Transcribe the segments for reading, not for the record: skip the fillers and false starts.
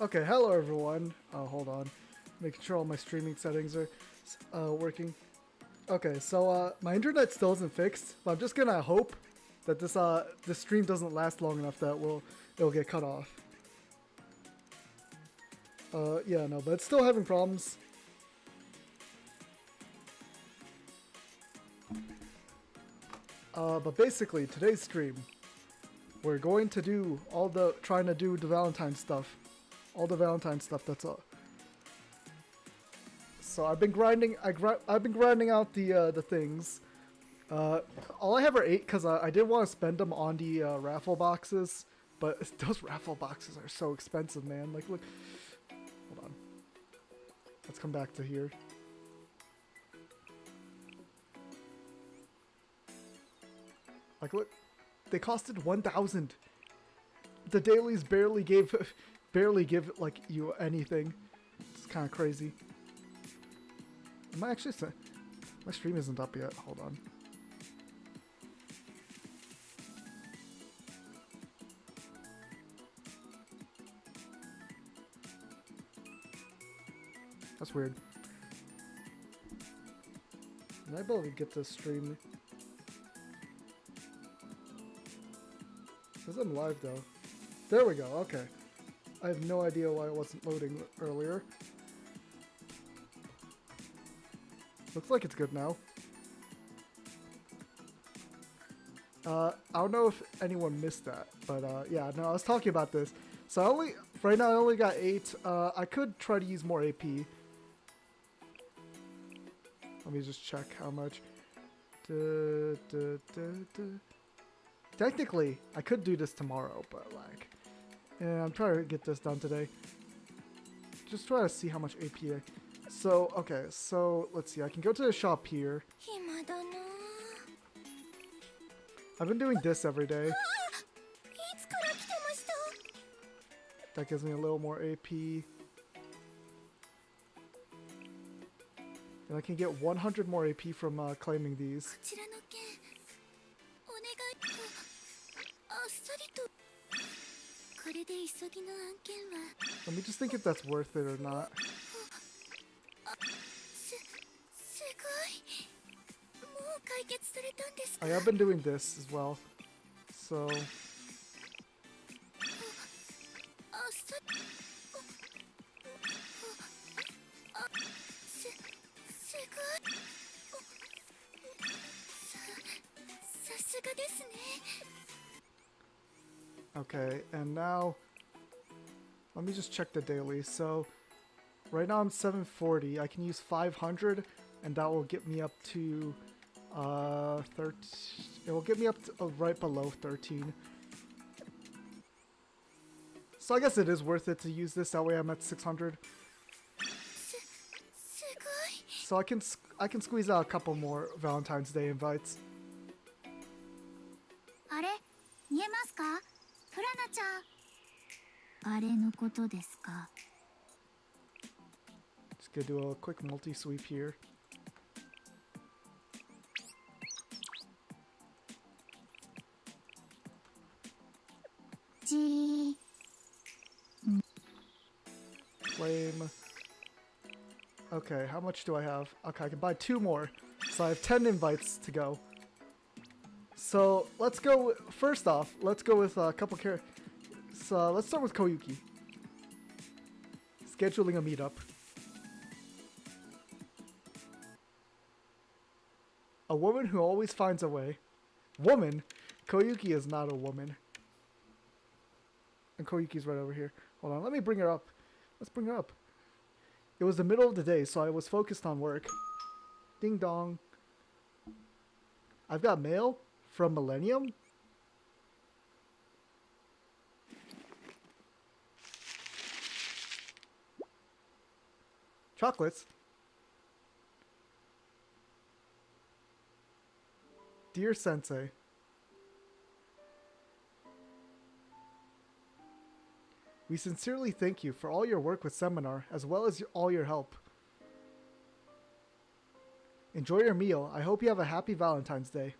Okay, hello everyone. Oh, hold on. Making sure all my streaming settings are working. Okay, so my internet still isn't fixed, but I'm just gonna hope that this stream doesn't last long enough that it'll get cut off. Yeah, no, but it's still having problems. But basically, today's stream, we're going to do trying to do the Valentine stuff. All the Valentine stuff, that's all. So I've been grinding, I've been grinding out the things. All I have are 8 because I didn't want to spend them on the raffle boxes. But those raffle boxes are so expensive, man. Like, look. Hold on. Let's come back to here. Like, look. They costed 1,000. The dailies barely give like you anything. It's kind of crazy. Am I actually my stream isn't up yet. Hold on. That's weird. Am I able to get this stream? Says I'm live though. There we go. Okay. I have no idea why it wasn't loading earlier. Looks like it's good now. I don't know if anyone missed that, but yeah, no, I was talking about this. So right now I only got 8. I could try to use more AP. Let me just check how much. Technically, I could do this tomorrow, but like, yeah, I'm trying to get this done today. Just try to see how much AP So, okay, so let's see. I can go to the shop here. I've been doing this every day. That gives me a little more AP. And I can get 100 more AP from claiming these. Let me just think if that's worth it or not. I have been doing this as well, so... Okay, and now... Let me just check the daily. So, right now I'm 740. I can use 500, and that will get me up to... 13. It will get me up to right below 13. So I guess it is worth it to use this. That way I'm at 600. So I can squeeze out a couple more Valentine's Day invites. Just gonna do a quick multi-sweep here. Claim. Okay, how much do I have? Okay, I can buy 2 more. So I have 10 invites to go. So let's go, first off, let's go with a couple So let's start with Koyuki. Scheduling a meetup. A woman who always finds a way. Woman? Koyuki is not a woman. And Koyuki's right over here. Hold on, let me bring her up. Let's bring her up. It was the middle of the day, so I was focused on work. Ding dong. I've got mail from Millennium. Chocolates. Dear Sensei. We sincerely thank you for all your work with Seminar, as well as all your help. Enjoy your meal. I hope you have a happy Valentine's Day.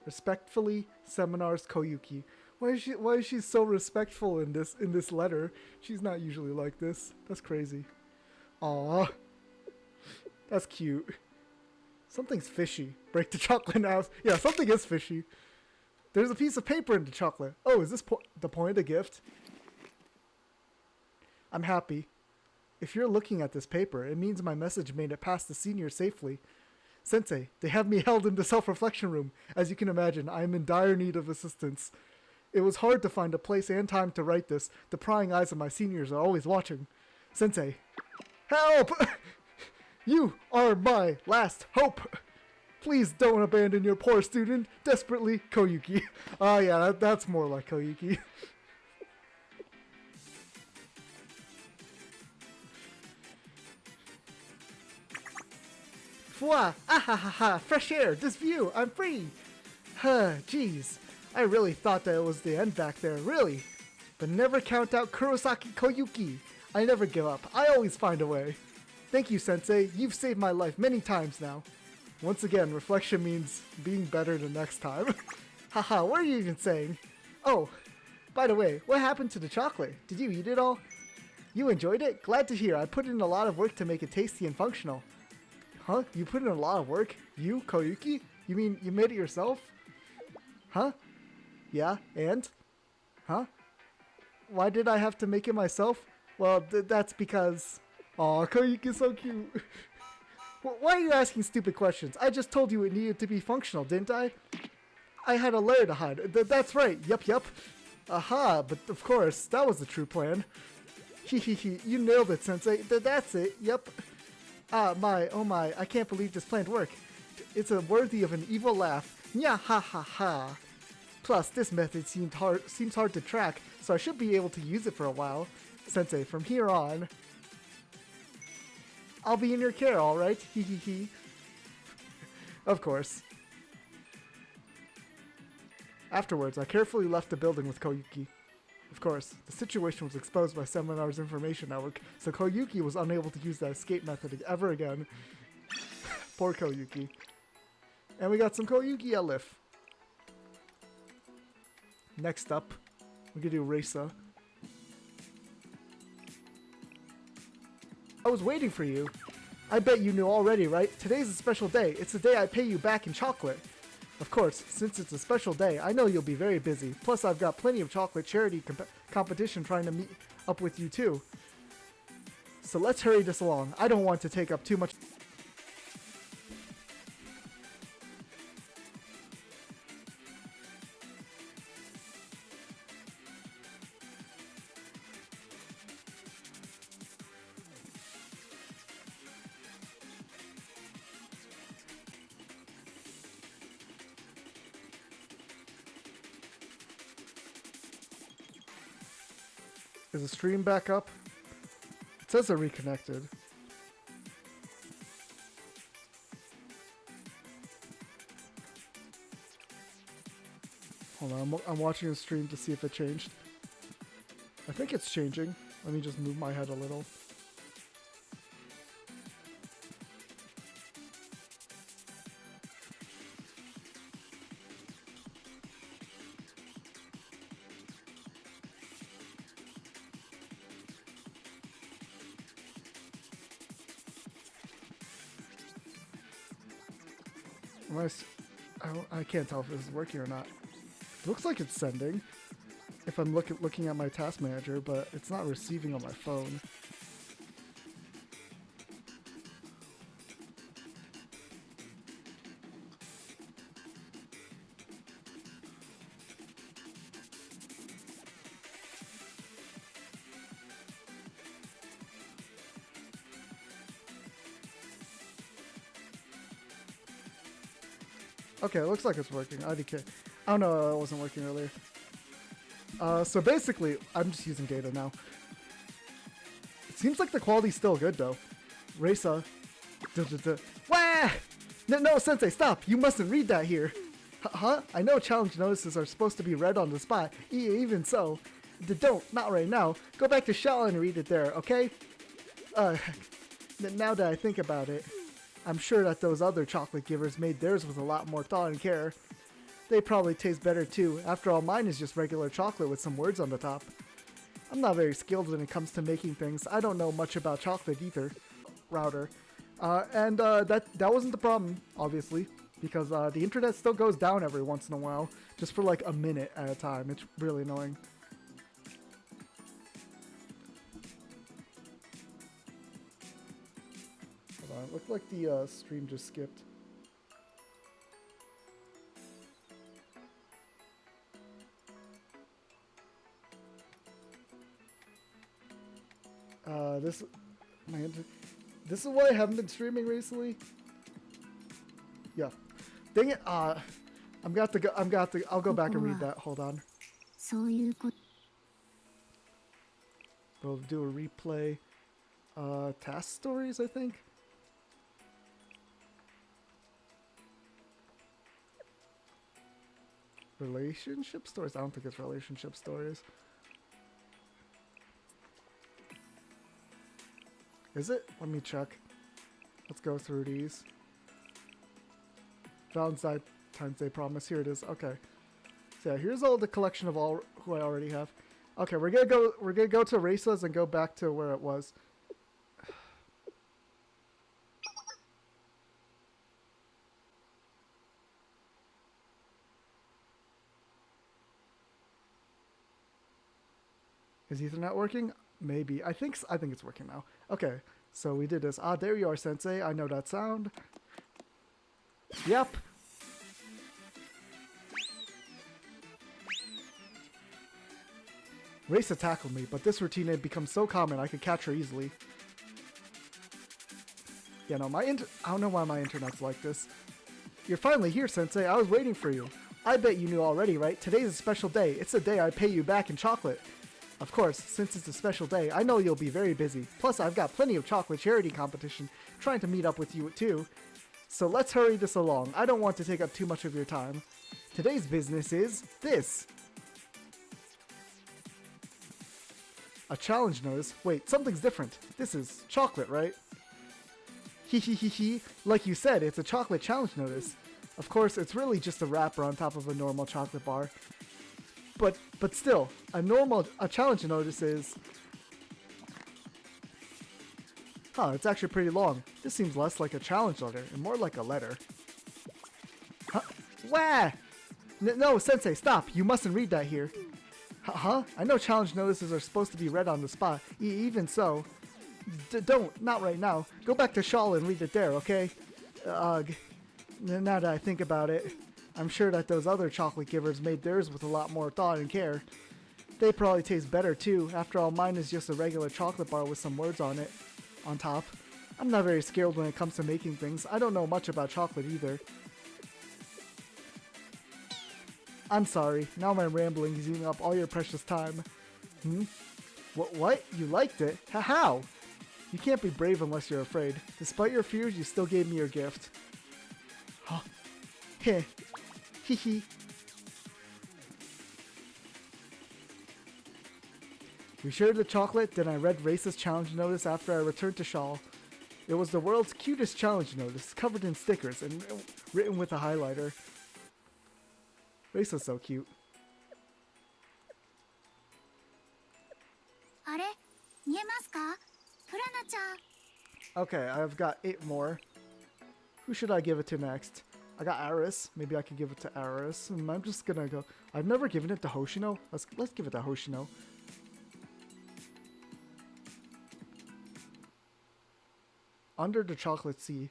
Respectfully, Seminar's Koyuki. Why is she so respectful in this letter? She's not usually like this. That's crazy. Aw. That's cute. Something's fishy. Break the chocolate in half. Yeah, something is fishy. There's a piece of paper in the chocolate. Oh, is this the point of the gift? I'm happy. If you're looking at this paper, it means my message made it past the seniors safely. Sensei, they have me held in the self-reflection room. As you can imagine, I am in dire need of assistance. It was hard to find a place and time to write this. The prying eyes of my seniors are always watching. Sensei, help! You are my last hope! Please don't abandon your poor student. Desperately, Koyuki. Ah, yeah, that's more like Koyuki. Fwa! Ah ha ha ha! Fresh air! This view! I'm free! Huh, jeez. I really thought that it was the end back there, really. But never count out Kurosaki Koyuki. I never give up. I always find a way. Thank you, Sensei. You've saved my life many times now. Once again, reflection means being better the next time. Haha, what are you even saying? Oh, by the way, what happened to the chocolate? Did you eat it all? You enjoyed it? Glad to hear. I put in a lot of work to make it tasty and functional. Huh? You put in a lot of work? You, Koyuki? You mean you made it yourself? Huh? Yeah, and? Huh? Why did I have to make it myself? Well, that's because... Aw, Koyuki's so cute. Why are you asking stupid questions? I just told you it needed to be functional, didn't I? I had a layer to hide. That's right. Yup. Aha, but of course, that was the true plan. Hehehe, you nailed it, Sensei. That's it. Yup. Ah, oh my, I can't believe this planned work. It's worthy of an evil laugh. Nya ha ha ha. Plus, this method seems hard to track, so I should be able to use it for a while. Sensei, from here on, I'll be in your care, alright? Hehehe. Of course. Afterwards, I carefully left the building with Koyuki. Of course, the situation was exposed by Seminar's information network, so Koyuki was unable to use that escape method ever again. Poor Koyuki. And we got some Koyuki Elif. Next up, we can do Reisa. I was waiting for you. I bet you knew already, right? Today's a special day. It's the day I pay you back in chocolate. Of course, since it's a special day, I know you'll be very busy. Plus, I've got plenty of chocolate charity competition trying to meet up with you too. So let's hurry this along. I don't want to take up too much... Is the stream back up? It says they're reconnected. Hold on, I'm watching the stream to see if it changed. I think it's changing. Let me just move my head a little. I can't tell if this is working or not. It looks like it's sending if I'm looking at my task manager, but it's not receiving on my phone. Okay, it looks like it's working. IDK. Oh no, it wasn't working earlier. So basically, I'm just using data now. It seems like the quality's still good though. Reisa. Wah! No, Sensei, stop! You mustn't read that here. Huh? I know challenge notices are supposed to be read on the spot. Even so. Not right now. Go back to Shell and read it there, okay? Now that I think about it, I'm sure that those other chocolate givers made theirs with a lot more thought and care. They probably taste better too. After all, mine is just regular chocolate with some words on the top. I'm not very skilled when it comes to making things. I don't know much about chocolate either. Router. That wasn't the problem, obviously, because the internet still goes down every once in a while, just for like a minute at a time. It's really annoying. Hold on, it looked like the stream just skipped. This is why I haven't been streaming recently. Yeah. Dang it. I'll go back and read that. Hold on. We'll do a replay. Task stories, I think. Relationship stories? I don't think it's relationship stories. Is it? Let me check. Let's go through these. Valentine's Day promise. Here it is. Okay. So yeah, here's all the collection of all who I already have. Okay, we're gonna go to Races and go back to where it was. Is Ethernet working? Maybe. I think it's working now. Okay, so we did this. Ah, there you are, Sensei. I know that sound. Yep. Raisa tackled me, but this routine had become so common I could catch her easily. Yeah, no, I don't know why my internet's like this. You're finally here, Sensei. I was waiting for you. I bet you knew already, right? Today's a special day. It's the day I pay you back in chocolate. Of course, since it's a special day, I know you'll be very busy. Plus, I've got plenty of chocolate charity competition trying to meet up with you too. So let's hurry this along. I don't want to take up too much of your time. Today's business is this. A challenge notice? Wait, something's different. This is chocolate, right? Hee. Like you said, it's a chocolate challenge notice. Of course, it's really just a wrapper on top of a normal chocolate bar. But still, a challenge notice is... Huh, it's actually pretty long. This seems less like a challenge letter and more like a letter. Huh? Wah! No, Sensei, stop! You mustn't read that here. Huh? I know challenge notices are supposed to be read on the spot. Even so. Not right now. Go back to Shawl and read it there, okay? Ugh. Now that I think about it, I'm sure that those other chocolate givers made theirs with a lot more thought and care. They probably taste better too. After all, mine is just a regular chocolate bar with some words on it. On top. I'm not very skilled when it comes to making things. I don't know much about chocolate either. I'm sorry. Now my rambling is eating up all your precious time. What? You liked it? How? You can't be brave unless you're afraid. Despite your fears, you still gave me your gift. Huh. Heh. Hee. You shared the chocolate, then I read Race's challenge notice after I returned to Shawl. It was the world's cutest challenge notice, covered in stickers and written with a highlighter. Race is so cute. Okay, I've got 8 more. Who should I give it to next? I got Aris. Maybe I could give it to Aris. And I'm just gonna go. I've never given it to Hoshino. Let's give it to Hoshino. Under the Chocolate Sea.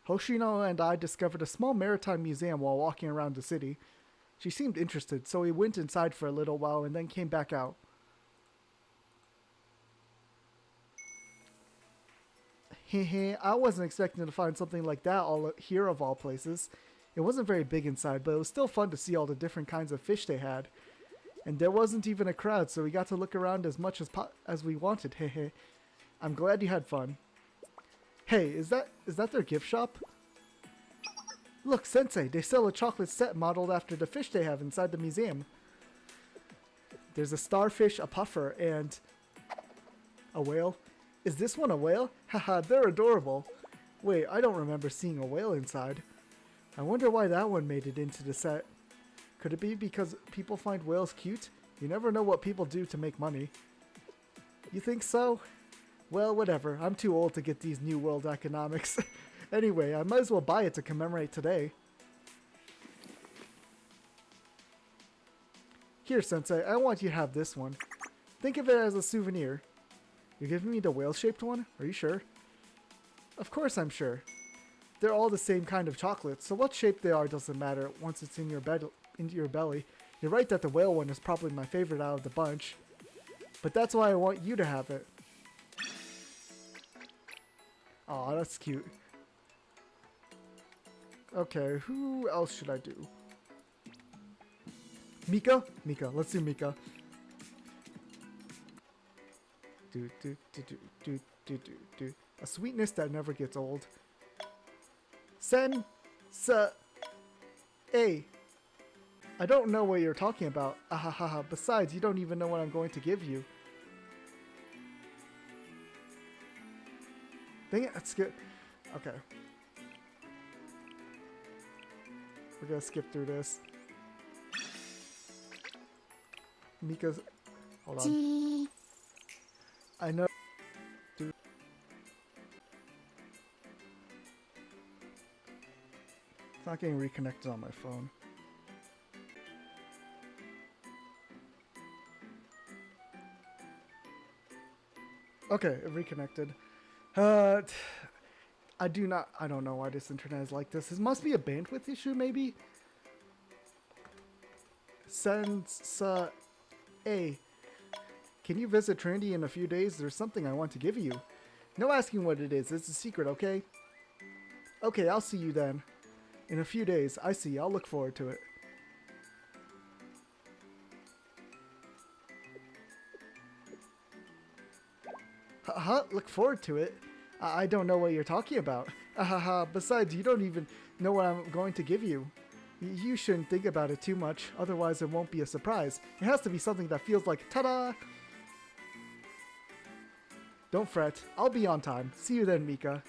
Hoshino and I discovered a small maritime museum while walking around the city. She seemed interested, so we went inside for a little while and then came back out. Hehe, I wasn't expecting to find something like that all here of all places. It wasn't very big inside, but it was still fun to see all the different kinds of fish they had. And there wasn't even a crowd, so we got to look around as much as we wanted. Hehe. I'm glad you had fun. Hey, is that their gift shop? Look, Sensei, they sell a chocolate set modeled after the fish they have inside the museum. There's a starfish, a puffer, and a whale. Is this one a whale? Haha, they're adorable. Wait, I don't remember seeing a whale inside. I wonder why that one made it into the set. Could it be because people find whales cute? You never know what people do to make money. You think so? Well, whatever. I'm too old to get these New World economics. Anyway, I might as well buy it to commemorate today. Here, Sensei, I want you to have this one. Think of it as a souvenir. You're giving me the whale-shaped one? Are you sure? Of course I'm sure. They're all the same kind of chocolate, so what shape they are doesn't matter once it's in your into your belly. You're right that the whale one is probably my favorite out of the bunch. But that's why I want you to have it. Aw, that's cute. Okay, who else should I do? Mika? Mika, let's do Mika. Do. A sweetness that never gets old. A. I don't know what you're talking about. Ahahaha. Besides, you don't even know what I'm going to give you. Dang it, that's good. Okay. We're gonna skip through this. Mika's... Hold on. I know... Dude. It's not getting reconnected on my phone. Okay, it reconnected. I don't know why this internet is like this. This must be a bandwidth issue, maybe? A. Can you visit Trinity in a few days? There's something I want to give you. No asking what it is. It's a secret, okay? Okay, I'll see you then. In a few days. I see. I'll look forward to it. Huh? Look forward to it? I don't know what you're talking about. Besides, you don't even know what I'm going to give you. You shouldn't think about it too much, otherwise it won't be a surprise. It has to be something that feels like ta-da! Don't fret, I'll be on time. See you then, Mika.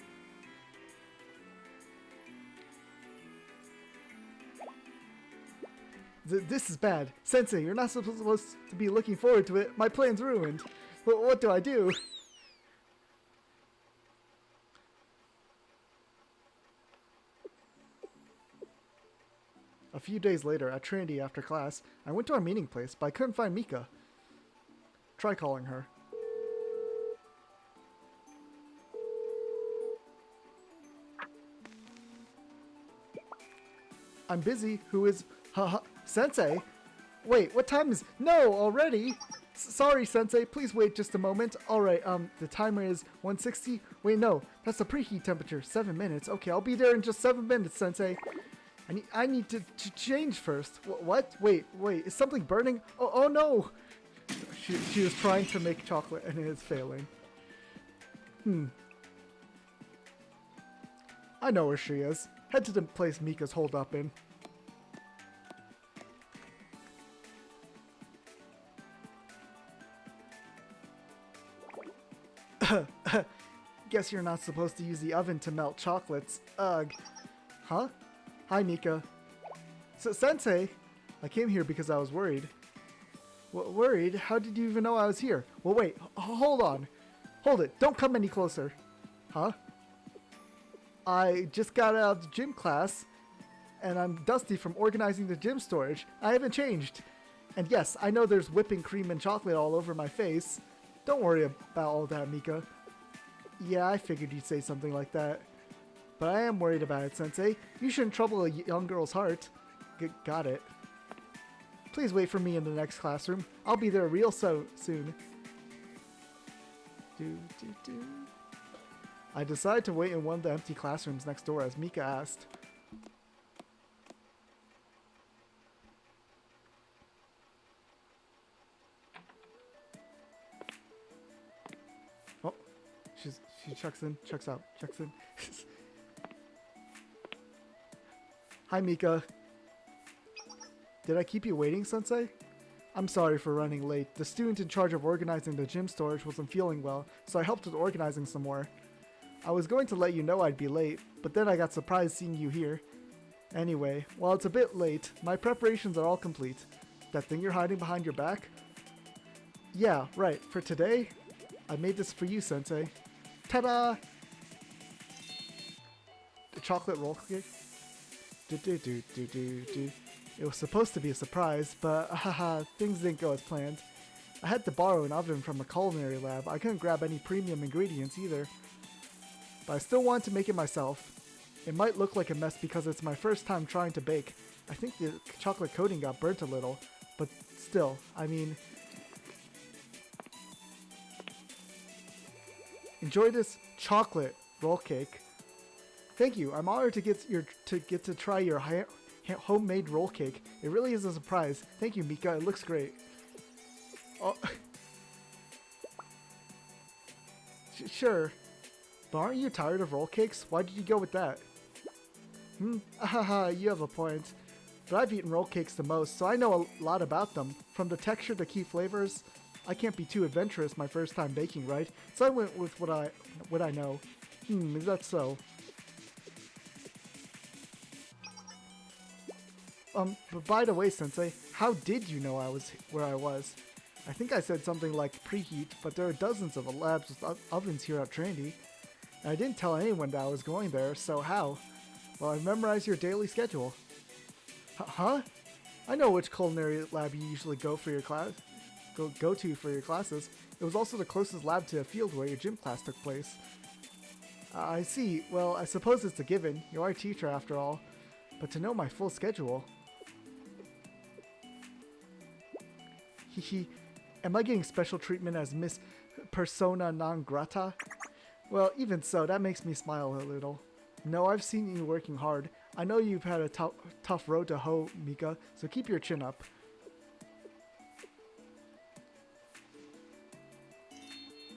This is bad. Sensei, you're not supposed to be looking forward to it. My plan's ruined. What do I do? A few days later, at Trinity after class, I went to our meeting place, but I couldn't find Mika. Try calling her. I'm busy. Who is... Sensei? Wait, what time is... No, already? Sorry, Sensei. Please wait just a moment. Alright, the timer is 160. Wait, no. That's the preheat temperature. 7 minutes. Okay, I'll be there in just 7 minutes, Sensei. I need to change first. What? Wait. Is something burning? Oh no! She was trying to make chocolate and it is failing. I know where she is. Head to the place Mika's holed up in. Guess you're not supposed to use the oven to melt chocolates. Ugh. Huh? Hi, Mika. Sensei! I came here because I was worried. Worried? How did you even know I was here? Well, wait. Hold on. Hold it. Don't come any closer. Huh? I just got out of the gym class, and I'm dusty from organizing the gym storage. I haven't changed. And yes, I know there's whipping cream and chocolate all over my face. Don't worry about all that, Mika. Yeah, I figured you'd say something like that. But I am worried about it, Sensei. You shouldn't trouble a young girl's heart. Got it. Please wait for me in the next classroom. I'll be there real soon. I decided to wait in one of the empty classrooms next door as Mika asked. Oh, she checks in, checks out, checks in. Hi, Mika. Did I keep you waiting, Sensei? I'm sorry for running late. The student in charge of organizing the gym storage wasn't feeling well, so I helped with organizing some more. I was going to let you know I'd be late, but then I got surprised seeing you here. Anyway, while it's a bit late, my preparations are all complete. That thing you're hiding behind your back? Yeah, right. For today, I made this for you, Sensei. Ta-da! The chocolate roll cake. Do. It was supposed to be a surprise, but haha, things didn't go as planned. I had to borrow an oven from a culinary lab. I couldn't grab any premium ingredients either. But I still wanted to make it myself. It might look like a mess because it's my first time trying to bake. I think the chocolate coating got burnt a little, but still, I mean... Enjoy this chocolate roll cake. Thank you. I'm honored to get to try your homemade roll cake. It really is a surprise. Thank you, Mika. It looks great. Oh. Sure. But aren't you tired of roll cakes? Why did you go with that? Haha, you have a point. But I've eaten roll cakes the most, so I know a lot about them. From the texture to key flavors, I can't be too adventurous my first time baking, right? So I went with what I know. Is that so? But by the way, Sensei, how did you know I was where I was? I think I said something like preheat, but there are dozens of labs with ovens here at Trinity. And I didn't tell anyone that I was going there, so how? Well, I memorized your daily schedule. Huh? I know which culinary lab you usually go for your class. Go to for your classes. It was also the closest lab to a field where your gym class took place. I see. Well, I suppose it's a given. You are a teacher after all. But to know my full schedule... Hehe. Am I getting special treatment as Miss Persona non grata? Well, even so, that makes me smile a little. No, I've seen you working hard. I know you've had a tough road to hoe, Mika, so keep your chin up.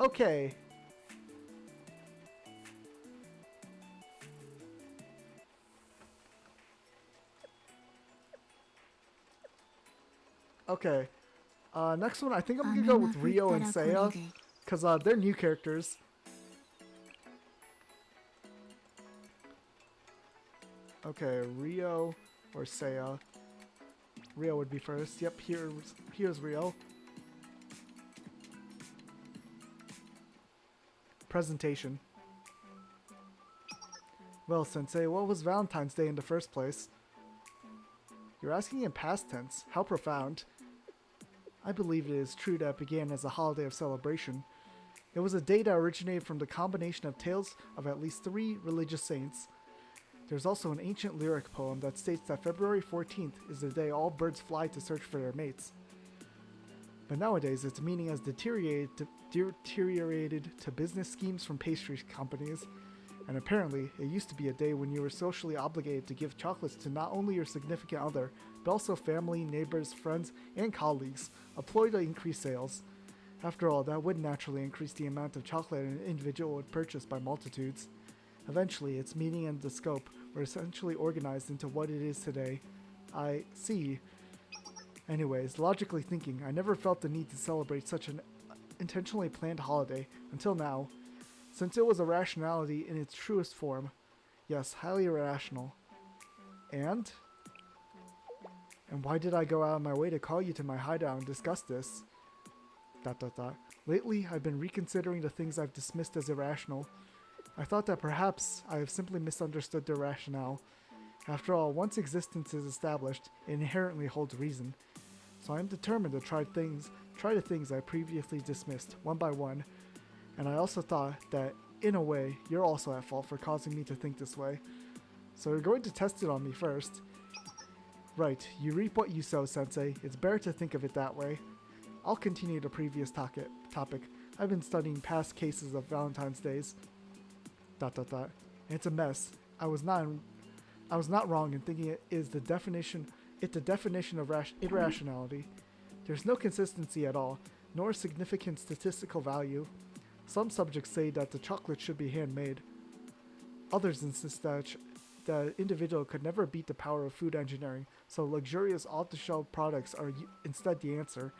Okay. Okay. Next one, I think I'm gonna go with Rio and Seiya, because they're new characters. Okay, Rio or Seiya. Rio would be first. Yep, here's Rio. Presentation. Well, Sensei, what was Valentine's Day in the first place? You're asking in past tense. How profound. I believe it is true that it began as a holiday of celebration. It was a day that originated from the combination of tales of at least 3 religious saints. There's also an ancient lyric poem that states that February 14th is the day all birds fly to search for their mates. But nowadays, its meaning has deteriorated to business schemes from pastry companies, and apparently, it used to be a day when you were socially obligated to give chocolates to not only your significant other, but also family, neighbors, friends, and colleagues, a ploy to increase sales. After all, that would naturally increase the amount of chocolate an individual would purchase by multitudes. Eventually, its meaning and the scope were essentially organized into what it is today. I see. Anyways, logically thinking, I never felt the need to celebrate such an intentionally planned holiday, until now. Since it was a rationality in its truest form. Yes, highly irrational. And why did I go out of my way to call you to my hideout and discuss this? ... Lately, I've been reconsidering the things I've dismissed as irrational. I thought that perhaps I have simply misunderstood their rationale. After all, once existence is established, it inherently holds reason. So I am determined to try the things I previously dismissed, one by one. And I also thought that, in a way, you're also at fault for causing me to think this way. So you're going to test it on me first. Right, you reap what you sow, Sensei. It's better to think of it that way. I'll continue the previous topic. I've been studying past cases of Valentine's Days. ... It's a mess. I was not wrong in thinking it is the definition of irrationality. There's no consistency at all, nor significant statistical value. Some subjects say that the chocolate should be handmade. Others insist that the individual could never beat the power of food engineering, so luxurious off-the-shelf products are instead the answer.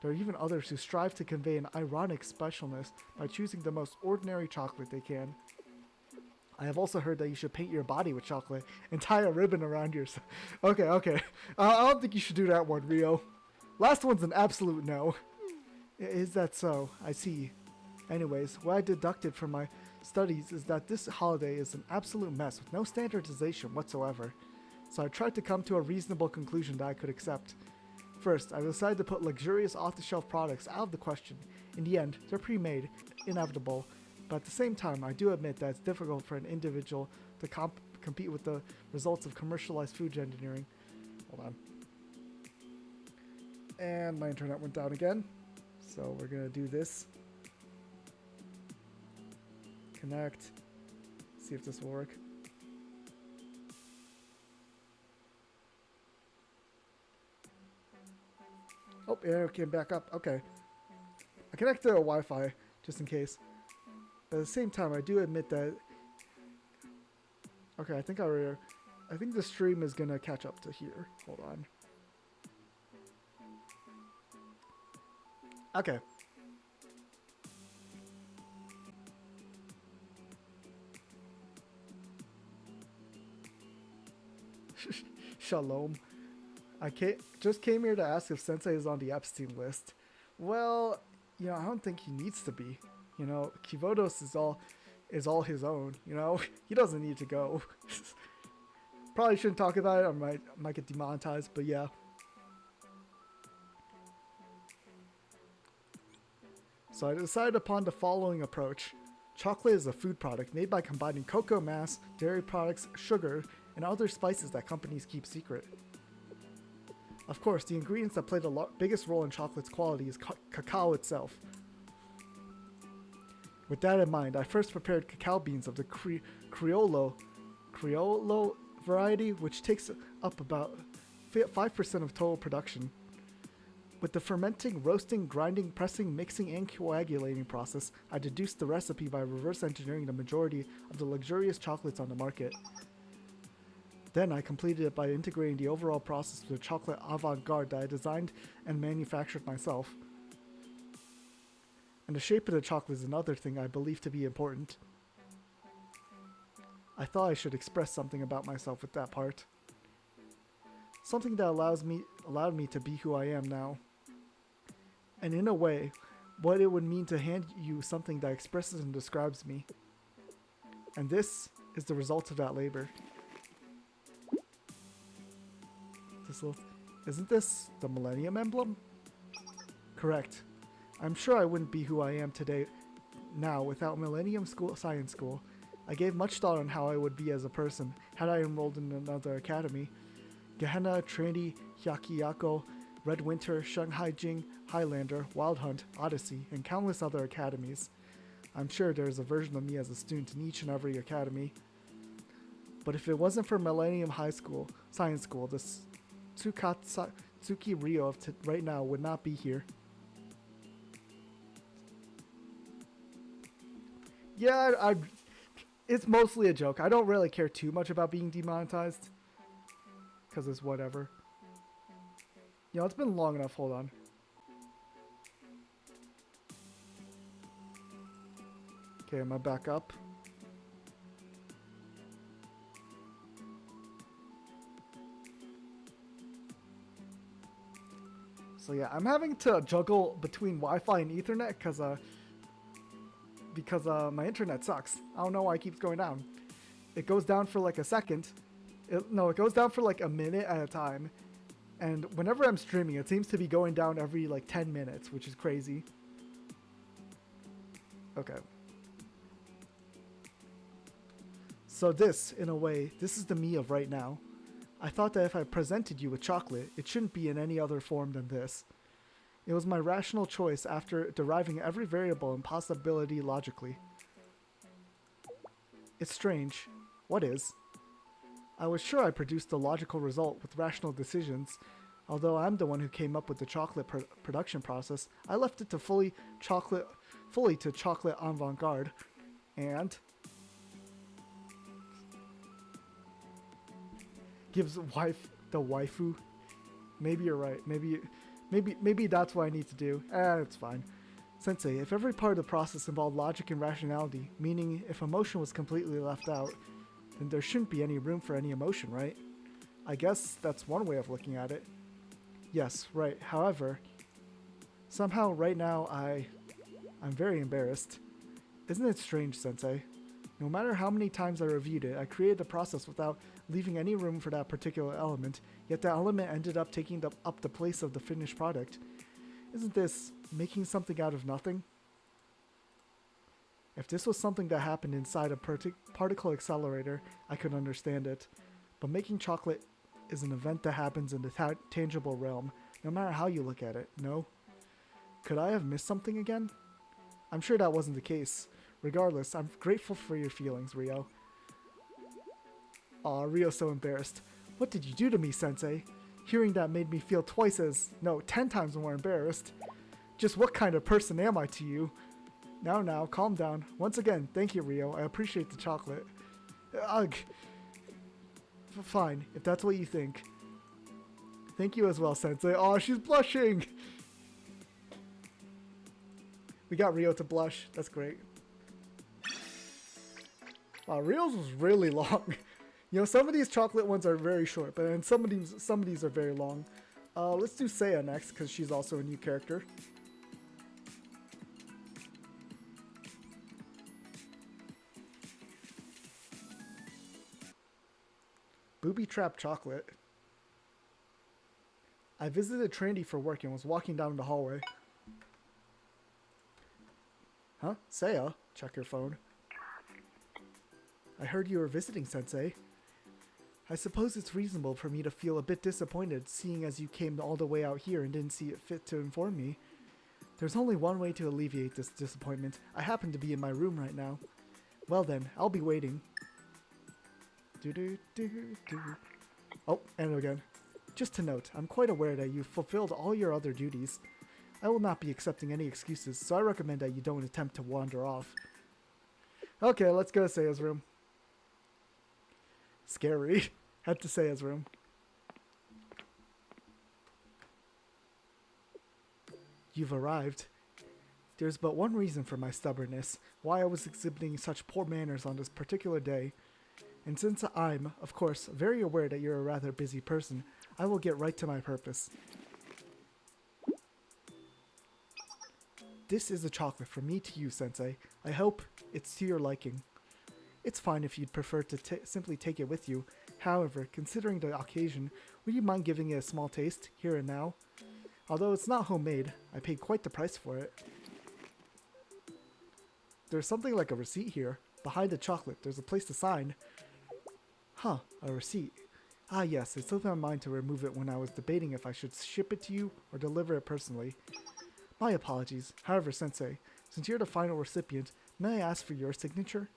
There are even others who strive to convey an ironic specialness by choosing the most ordinary chocolate they can. I have also heard that you should paint your body with chocolate and tie a ribbon around yourself. Okay, okay. I don't think you should do that one, Rio. Last one's an absolute no. Is that so? I see. Anyways, what I deducted from my studies is that this holiday is an absolute mess with no standardization whatsoever. So I tried to come to a reasonable conclusion that I could accept. First, I decided to put luxurious off-the-shelf products out of the question. In the end, they're pre-made, inevitable, but at the same time, I do admit that it's difficult for an individual to compete with the results of commercialized food engineering. Hold on. And my internet went down again. So we're going to do this. Connect. See if this will work. Oh, yeah, it came back up. Okay. I connected to a Wi-Fi just in case. But at the same time, I do admit that. Okay, I think the stream is gonna catch up to here. Hold on. Okay. Shalom. Just came here to ask if Sensei is on the Epstein list. Well, you know, I don't think he needs to be. You know, Kivodos is all his own. You know, he doesn't need to go. Probably shouldn't talk about it. I might get demonetized, but yeah. So I decided upon the following approach. Chocolate is a food product made by combining cocoa mass, dairy products, sugar, and other spices that companies keep secret. Of course, the ingredients that play the biggest role in chocolate's quality is cacao itself. With that in mind, I first prepared cacao beans of the Criollo variety, which takes up about 5% of total production. With the fermenting, roasting, grinding, pressing, mixing, and coagulating process, I deduced the recipe by reverse engineering the majority of the luxurious chocolates on the market. Then I completed it by integrating the overall process with a chocolate avant-garde that I designed and manufactured myself. And the shape of the chocolate is another thing I believe to be important. I thought I should express something about myself with that part. Something that allowed me to be who I am now. And in a way, what it would mean to hand you something that expresses and describes me. And this is the result of that labor. Isn't this the Millennium Emblem? Correct. I'm sure I wouldn't be who I am today now without Millennium Science School. I gave much thought on how I would be as a person had I enrolled in another academy. Gehenna, Trinity, Hyakiyako, Red Winter, Shanghai Jing, Highlander, Wild Hunt, Odyssey, and countless other academies. I'm sure there is a version of me as a student in each and every academy. But if it wasn't for Millennium Science School, the Tsukatsuki Ryo of right now would not be here. Yeah, it's mostly a joke. I don't really care too much about being demonetized. Because it's whatever. You know, it's been long enough. Hold on. Okay, am I back up? So yeah, I'm having to juggle between Wi-Fi and Ethernet because my internet sucks. I don't know why it keeps going down. It goes down for like a second. It goes down for like a minute at a time. And whenever I'm streaming, it seems to be going down every like 10 minutes, which is crazy. Okay. So this, in a way, this is the me of right now. I thought that if I presented you with chocolate, it shouldn't be in any other form than this. It was my rational choice after deriving every variable and possibility logically. It's strange. What is? I was sure I produced a logical result with rational decisions. Although I'm the one who came up with the chocolate production process, I left it to fully to chocolate avant-garde. And gives the waifu. Maybe you're right. Maybe that's what I need to do. It's fine. Sensei, if every part of the process involved logic and rationality, meaning if emotion was completely left out, then there shouldn't be any room for any emotion, right? I guess that's one way of looking at it. Yes, right. However, somehow right now I'm very embarrassed. Isn't it strange, Sensei? No matter how many times I reviewed it, I created the process without leaving any room for that particular element, yet that element ended up taking up the place of the finished product. Isn't this making something out of nothing? If this was something that happened inside a particle accelerator, I could understand it. But making chocolate is an event that happens in the tangible realm, no matter how you look at it, no? Could I have missed something again? I'm sure that wasn't the case. Regardless, I'm grateful for your feelings, Rio. Aw, Rio's so embarrassed. What did you do to me, Sensei? Hearing that made me feel 10 times more embarrassed. Just what kind of person am I to you? Now, calm down. Once again, thank you, Rio. I appreciate the chocolate. Ugh. Fine, if that's what you think. Thank you as well, Sensei. Aw, she's blushing! We got Rio to blush. That's great. Wow, Rio's was really long. You know, some of these chocolate ones are very short, but then some of these are very long. Let's do Seiya next, because she's also a new character. Booby Trap Chocolate. I visited Trendy for work and was walking down the hallway. Huh? Seiya? Check your phone. I heard you were visiting, Sensei. I suppose it's reasonable for me to feel a bit disappointed, seeing as you came all the way out here and didn't see it fit to inform me. There's only one way to alleviate this disappointment. I happen to be in my room right now. Well then, I'll be waiting. Oh, and again. Just to note, I'm quite aware that you've fulfilled all your other duties. I will not be accepting any excuses, so I recommend that you don't attempt to wander off. Okay, let's go to Seiya's room. Scary. Head to Seiya's room. You've arrived. There's but one reason for my stubbornness, why I was exhibiting such poor manners on this particular day. And since I'm, of course, very aware that you're a rather busy person, I will get right to my purpose. This is a chocolate from me to you, Sensei. I hope it's to your liking. It's fine if you'd prefer to simply take it with you. However, considering the occasion, would you mind giving it a small taste, here and now? Although it's not homemade, I paid quite the price for it. There's something like a receipt here. Behind the chocolate, there's a place to sign. Huh, a receipt. Ah yes, it slipped my mind to remove it when I was debating if I should ship it to you or deliver it personally. My apologies. However, Sensei, since you're the final recipient, may I ask for your signature?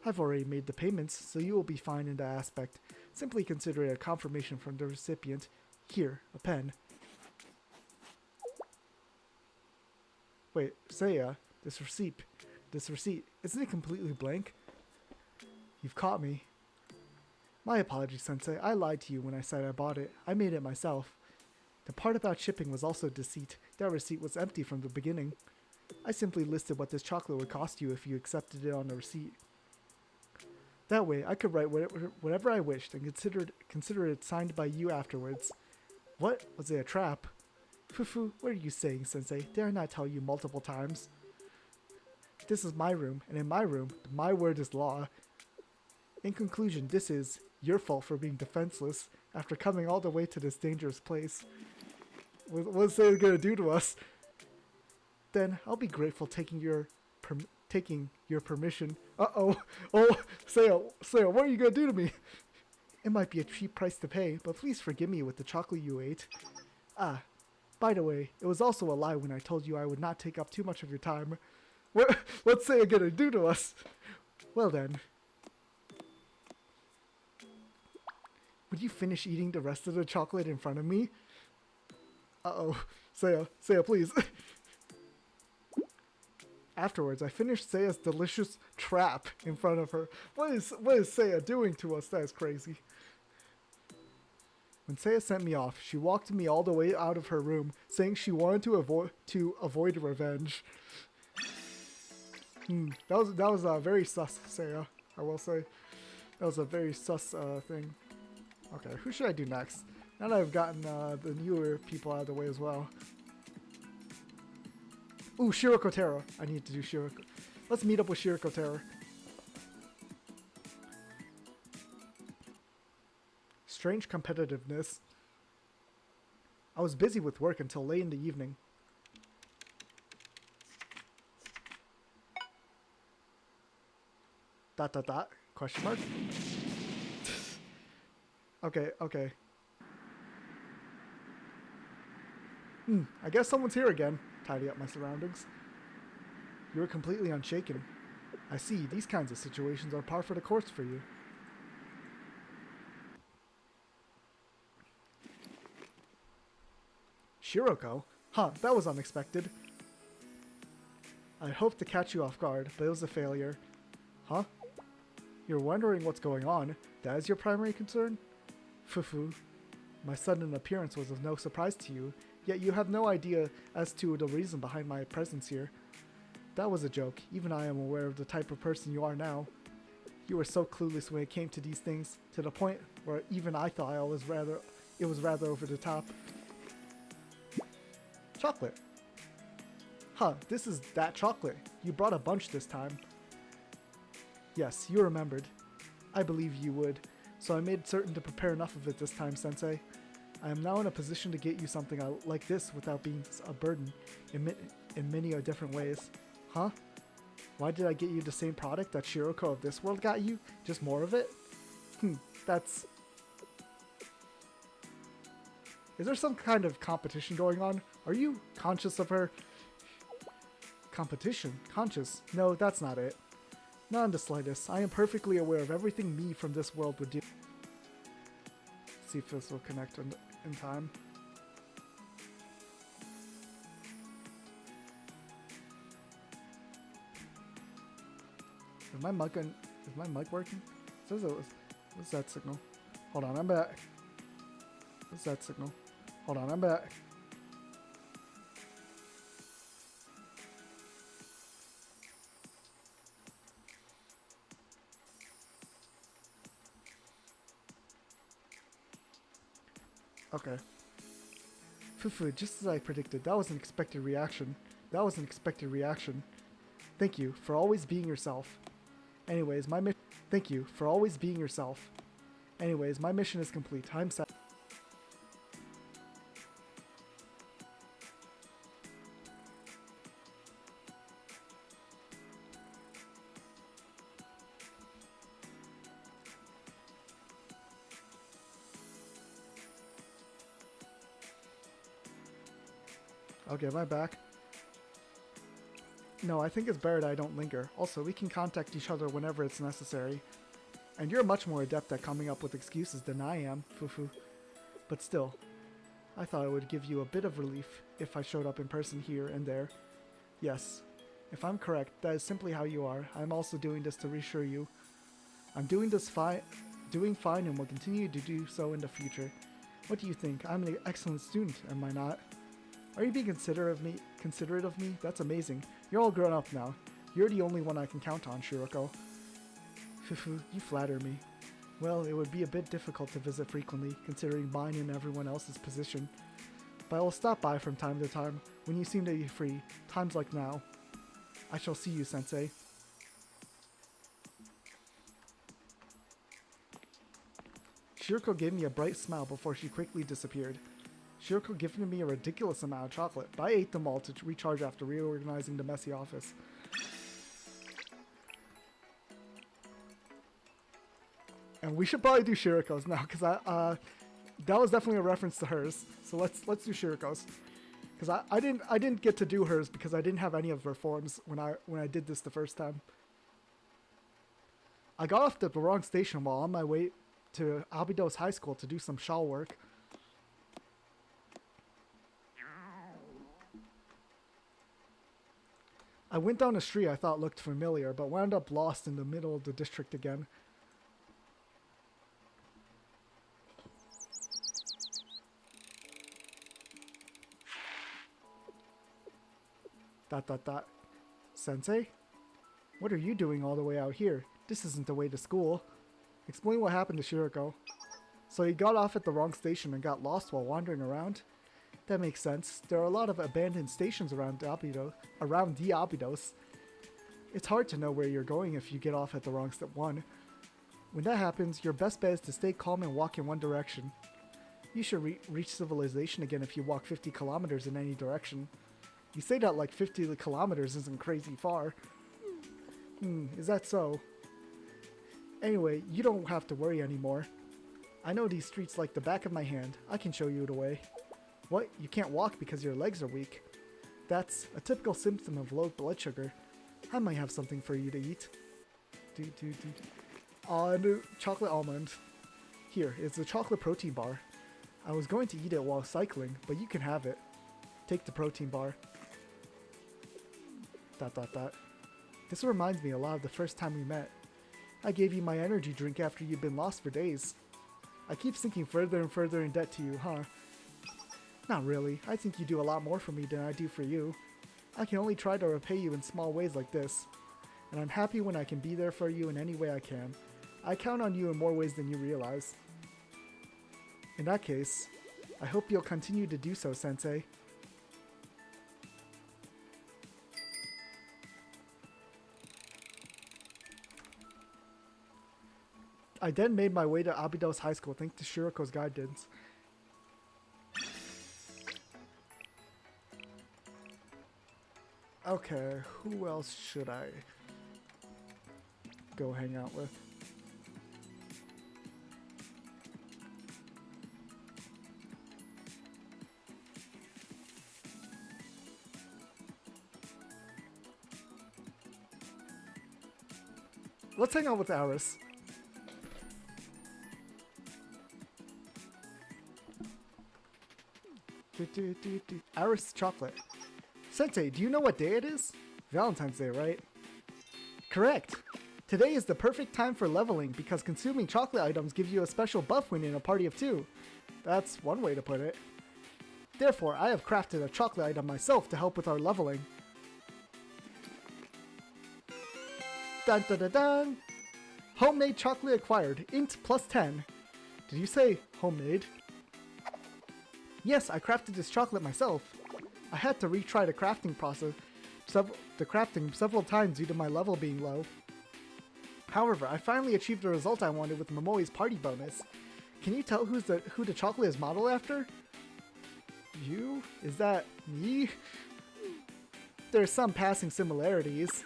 I've already made the payments, so you will be fine in that aspect. Simply consider it a confirmation from the recipient. Here, a pen. Wait, Seiya, this receipt, isn't it completely blank? You've caught me. My apologies, Sensei. I lied to you when I said I bought it. I made it myself. The part about shipping was also deceit. That receipt was empty from the beginning. I simply listed what this chocolate would cost you if you accepted it on the receipt. That way, I could write whatever I wished and consider it signed by you afterwards. What? Was it a trap? Fufu, what are you saying, Sensei? Dare I not tell you multiple times? This is my room, and in my room, my word is law. In conclusion, this is your fault for being defenseless after coming all the way to this dangerous place. What's it gonna do to us? Then I'll be grateful taking your permission. Uh-oh. Oh, Seiya, what are you gonna do to me? It might be a cheap price to pay, but please forgive me with the chocolate you ate. Ah, by the way, it was also a lie when I told you I would not take up too much of your time. What's Seiya gonna do to us? Well then. Would you finish eating the rest of the chocolate in front of me? Uh-oh. Seiya, please. Afterwards, I finished Seiya's delicious trap in front of her. What is Seiya doing to us? That is crazy. When Seiya sent me off, she walked me all the way out of her room, saying she wanted to avoid revenge. That was very sus, Seiya. I will say, that was a very sus thing. Okay, who should I do next? Now that I've gotten the newer people out of the way as well. Ooh, Shiroko Terra. I need to do Shiroko. Let's meet up with Shiroko Terra. Strange competitiveness. I was busy with work until late in the evening. Dot dot dot. Question mark? Okay, okay. I guess someone's here again. Tidy up my surroundings. You're completely unshaken. I see, these kinds of situations are par for the course for you. Shiroko? Huh, that was unexpected. I hoped to catch you off guard, but it was a failure. Huh? You're wondering what's going on? That is your primary concern? Fufu. My sudden appearance was of no surprise to you, yet you have no idea as to the reason behind my presence here. That was a joke. Even I am aware of the type of person you are now. You were so clueless when it came to these things, to the point where even I thought it was rather over the top. Chocolate. Huh, this is that chocolate. You brought a bunch this time. Yes, you remembered. I believe you would, so I made certain to prepare enough of it this time, Sensei. I am now in a position to get you something like this without being a burden in many different ways. Huh? Why did I get you the same product that Shiroko of this world got you? Just more of it? That's... Is there some kind of competition going on? Are you conscious of her? Competition? Conscious? No, that's not it. Not in the slightest. I am perfectly aware of everything me from this world would do. See if this will connect in time. Is my mic working? It says it was. What's that signal? Hold on, I'm back. What's that signal? Hold on, I'm back. Okay. Fufu, just as I predicted, that was an expected reaction. That was an expected reaction. Thank you for always being yourself. Anyways, my mission. Thank you for always being yourself. Anyways, my mission is complete. I'm sad. Okay, am I back? No, I think it's better that I don't linger. Also, we can contact each other whenever it's necessary. And you're much more adept at coming up with excuses than I am, Fufu. But still, I thought it would give you a bit of relief if I showed up in person here and there. Yes, if I'm correct, that is simply how you are. I'm also doing this to reassure you. I'm doing fine and will continue to do so in the future. What do you think? I'm an excellent student, am I not? Are you being considerate of me? That's amazing. You're all grown up now. You're the only one I can count on, Shiroko. Fufu, you flatter me. Well, it would be a bit difficult to visit frequently, considering mine and everyone else's position. But I will stop by from time to time, when you seem to be free, times like now. I shall see you, Sensei. Shiroko gave me a bright smile before she quickly disappeared. Shiroko gifted me a ridiculous amount of chocolate, but I ate them all to recharge after reorganizing the messy office. And we should probably do Shiroko's now, because that was definitely a reference to hers. So let's do Shiroko's, because I didn't get to do hers because I didn't have any of her forms when I did this the first time. I got off at the wrong station while on my way to Abido's high school to do some shawl work. I went down a street I thought looked familiar, but wound up lost in the middle of the district again. Dot dot dot. Sensei? What are you doing all the way out here? This isn't the way to school. Explain what happened to Shiroko. So he got off at the wrong station and got lost while wandering around? That makes sense. There are a lot of abandoned stations around Diabydos. It's hard to know where you're going if you get off at the wrong one. When that happens, your best bet is to stay calm and walk in one direction. You should reach civilization again if you walk 50 kilometers in any direction. You say that like 50 kilometers isn't crazy far. Is that so? Anyway, you don't have to worry anymore. I know these streets like the back of my hand. I can show you the way. What? You can't walk because your legs are weak? That's a typical symptom of low blood sugar. I might have something for you to eat. Chocolate almond. Here, it's a chocolate protein bar. I was going to eat it while cycling, but you can have it. Take the protein bar. Dot dot dot. This reminds me a lot of the first time we met. I gave you my energy drink after you'd been lost for days. I keep sinking further and further in debt to you, huh? Not really. I think you do a lot more for me than I do for you. I can only try to repay you in small ways like this. And I'm happy when I can be there for you in any way I can. I count on you in more ways than you realize. In that case, I hope you'll continue to do so, Sensei. I then made my way to Abydos High School thanks to Shiroko's guidance. Okay, who else should I go hang out with? Let's hang out with Aris. Aris chocolate. Sensei, do you know what day it is? Valentine's Day, right? Correct. Today is the perfect time for leveling because consuming chocolate items gives you a special buff when in a party of 2. That's one way to put it. Therefore, I have crafted a chocolate item myself to help with our leveling. Dun dun dun dun! Homemade chocolate acquired. Int plus 10. Did you say homemade? Yes, I crafted this chocolate myself. I had to retry the crafting process, several times due to my level being low. However, I finally achieved the result I wanted with Momoi's party bonus. Can you tell who the chocolate is modeled after? You? Is that me? There's some passing similarities.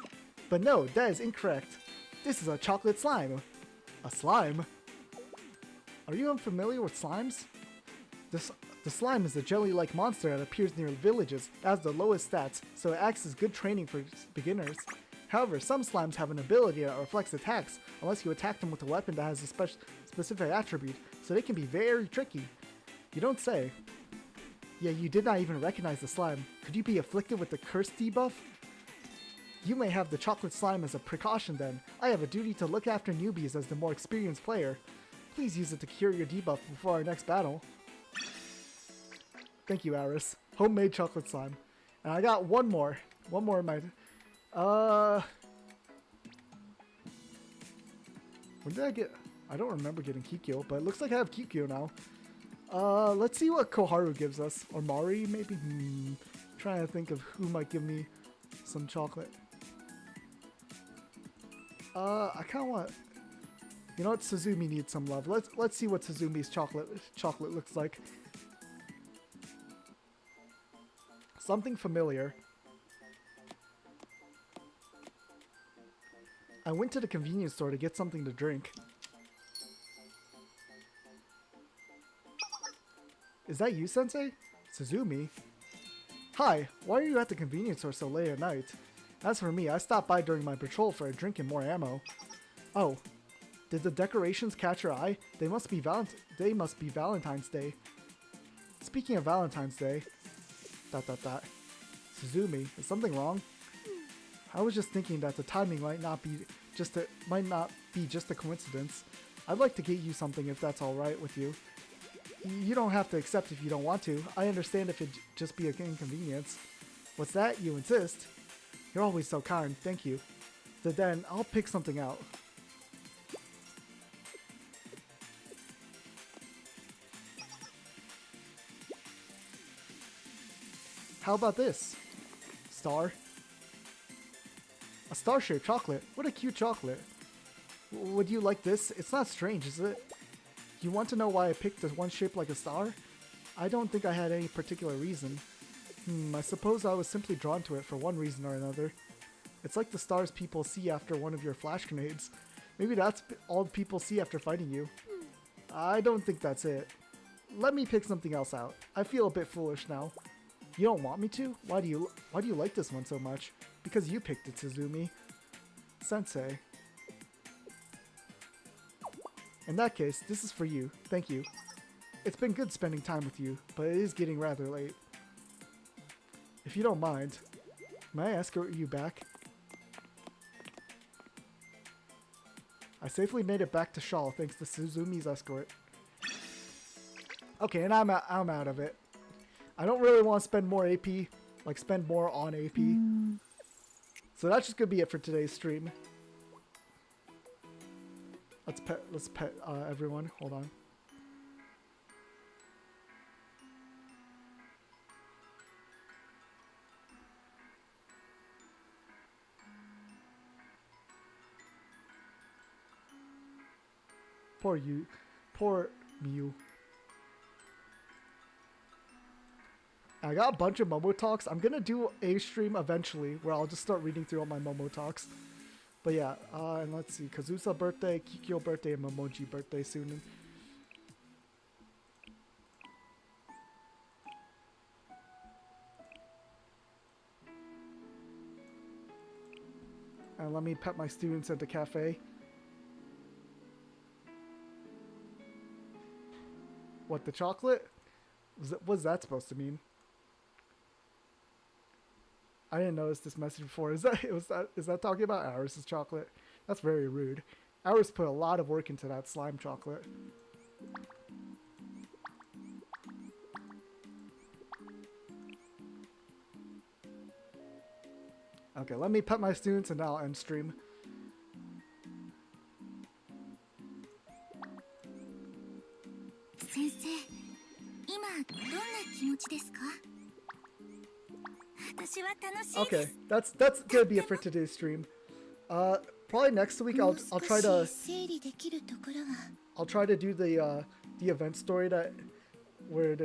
But no, that is incorrect. This is a chocolate slime. A slime? Are you unfamiliar with slimes? The slime is a jelly-like monster that appears near villages. It has the lowest stats, so it acts as good training for beginners. However, some slimes have an ability that reflects attacks, unless you attack them with a weapon that has a specific attribute, so they can be very tricky. You don't say. Yeah, you did not even recognize the slime. Could you be afflicted with the curse debuff? You may have the chocolate slime as a precaution then. I have a duty to look after newbies as the more experienced player. Please use it to cure your debuff before our next battle. Thank you, Aris. Homemade chocolate slime. And I got one more. One more in my... When did I get... I don't remember getting Kikyo, but it looks like I have Kikyo now. Let's see what Koharu gives us. Or Mari, maybe? Trying to think of who might give me some chocolate. I kind of want... You know what? Suzumi needs some love. Let's see what Suzumi's chocolate looks like. Something familiar. I went to the convenience store to get something to drink. Is that you, Sensei? Suzumi? Hi, why are you at the convenience store so late at night? As for me, I stopped by during my patrol for a drink and more ammo. Oh, did the decorations catch your eye? They must be Valentine's Day. Speaking of Valentine's Day... Suzumi, is something wrong? I was just thinking that the timing might not be just a coincidence. I'd like to get you something if that's alright with you. You don't have to accept if you don't want to. I understand if it'd just be an inconvenience. What's that? You insist? You're always so kind, thank you. So then, I'll pick something out. How about this? Star? A star-shaped chocolate. What a cute chocolate. Would you like this? It's not strange, is it? You want to know why I picked the one shaped like a star? I don't think I had any particular reason. I suppose I was simply drawn to it for one reason or another. It's like the stars people see after one of your flash grenades. Maybe that's all people see after fighting you. I don't think that's it. Let me pick something else out. I feel a bit foolish now. You don't want me to? Why do you like this one so much? Because you picked it, Suzumi. Sensei. In that case, this is for you. Thank you. It's been good spending time with you, but it is getting rather late. If you don't mind, may I escort you back? I safely made it back to Shaw thanks to Suzumi's escort. Okay, and I'm out of it. I don't really want to spend more AP, like spend more on AP. So that's just gonna be it for today's stream. Let's pet everyone. Hold on. Poor Mew. I got a bunch of Momo talks. I'm gonna do a stream eventually where I'll just start reading through all my Momo talks. But yeah, and let's see, Kazusa birthday, Kikyo birthday, and Momoji birthday soon. And let me pet my students at the cafe. What, the chocolate? What's that supposed to mean? I didn't notice this message before. Is that talking about Aris's chocolate? That's very rude. Aris put a lot of work into that slime chocolate. Okay, let me pet my students and I'll end stream. Okay, that's gonna be it for today's stream. Probably next week I'll try to do the event story where